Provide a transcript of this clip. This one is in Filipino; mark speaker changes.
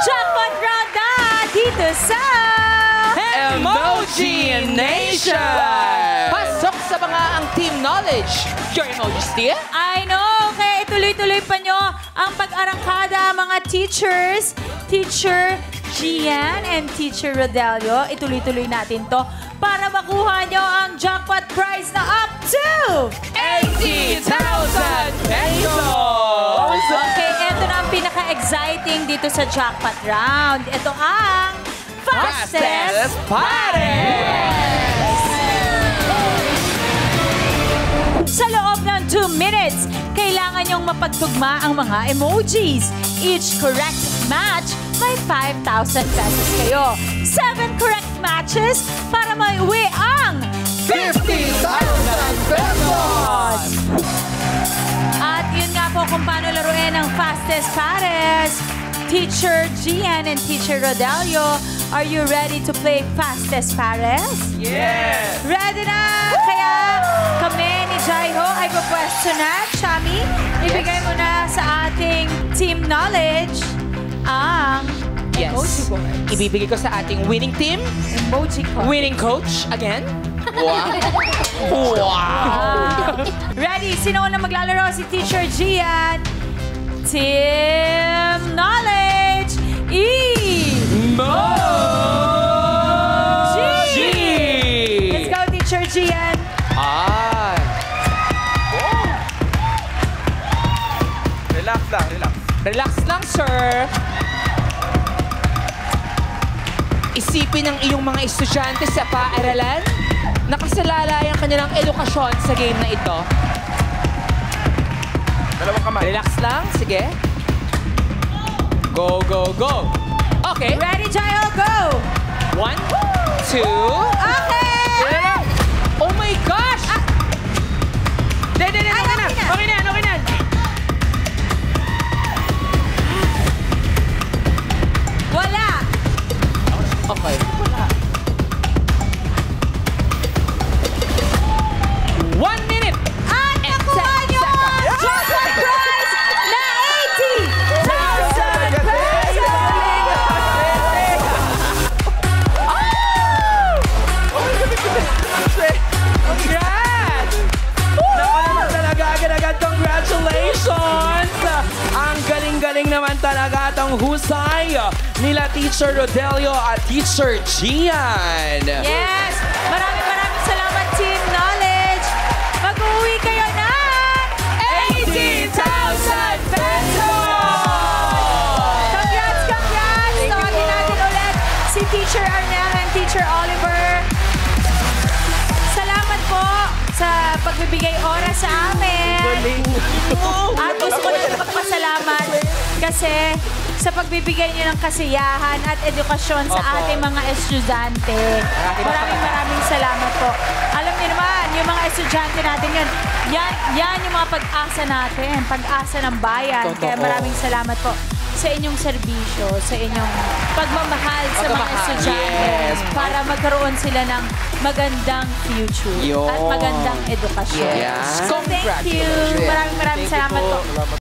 Speaker 1: Jackpot round na dito sa
Speaker 2: Emoji Nation!
Speaker 3: Pasok sa mga ang Team Knowledge. Your emojis, dear.
Speaker 1: I know, kaya ituloy-tuloy pa nyo ang pag-arangkada, mga teachers, Teacher Gian and Teacher Rodelio. Ituloy-tuloy natin to para makuha nyo ang jackpot prize na up to
Speaker 2: 80,000 pesos!
Speaker 1: Okay, ito na ang pinaka-exciting dito sa jackpot round. Ito ang Fastest
Speaker 2: Pares!
Speaker 1: Sa loob ng 2 minutes, kailangan nyong mapagtugma ang mga emojis. Each correct match, may 5,000 pesos kayo. 7 correct matches para maiuwi ang
Speaker 2: 50,000 pesos!
Speaker 1: At yun nga po kung paano laruin ang Fastest Pares. Teacher Gian and Teacher Rodelio, are you ready to play Fastest Pares?
Speaker 2: Yes!
Speaker 1: Ready na! Kaya kami ni Jaiho ay pupwesto na. Chami, ibigay mo na sa ating Team Knowledge ang
Speaker 3: Yes.
Speaker 1: emoji board.
Speaker 3: Ibibigay ko sa ating winning team.
Speaker 1: Emoji card.
Speaker 3: Winning coach, again.
Speaker 2: Wow!
Speaker 3: Wow!
Speaker 1: Ready? Sino na maglalaro? Si Teacher Gian. Team Knowledge.
Speaker 2: Emoji!
Speaker 1: Let's go, Teacher Gian.
Speaker 3: Ah.
Speaker 2: Relax lang, relax.
Speaker 3: Relax lang, sir. Isipin ng iyong mga estudyante sa paaralan. Nakasalalay ang kanilang edukasyon sa game na ito.
Speaker 2: Dalawang kamay.
Speaker 3: Relax lang, sige. Go, go, go. Okay.
Speaker 1: Ready, Jayo? Go!
Speaker 3: 1, 2.
Speaker 1: Okay!
Speaker 3: Oh my gosh!
Speaker 2: Okay na.
Speaker 1: Wala!
Speaker 3: Okay. 1 minute!
Speaker 1: At nakuha nyo ang jackpot prize na 80,000 pesos!
Speaker 2: Congrats! Naku naman talaga, agad-agad congratulations! Ang galing-galing naman talaga itong husay nila Teacher Rodelio at Teacher Gian.
Speaker 1: Yes! Maraming salamat, Team Knowledge! Mag-uwi kayo ng
Speaker 2: 80,000 pesos!
Speaker 1: Congrats! Tawagin natin ulit si Teacher Arnel and Teacher Oliver. Salamat po sa pagbibigay oras sa amin. At gusto ko na magpasalamat kasi sa pagbibigay niyo ng kasiyahan at edukasyon sa ating mga estudyante. Maraming salamat po. Alam niyo naman, yung mga estudyante natin yan yung mga pag-asa natin, pag-asa ng bayan. Kaya maraming salamat po sa inyong serbisyo, sa inyong pagmamahal sa mga estudyante para magkaroon sila ng magandang future at magandang edukasyon.
Speaker 2: Yes.
Speaker 1: So, thank you. Maraming salamat po.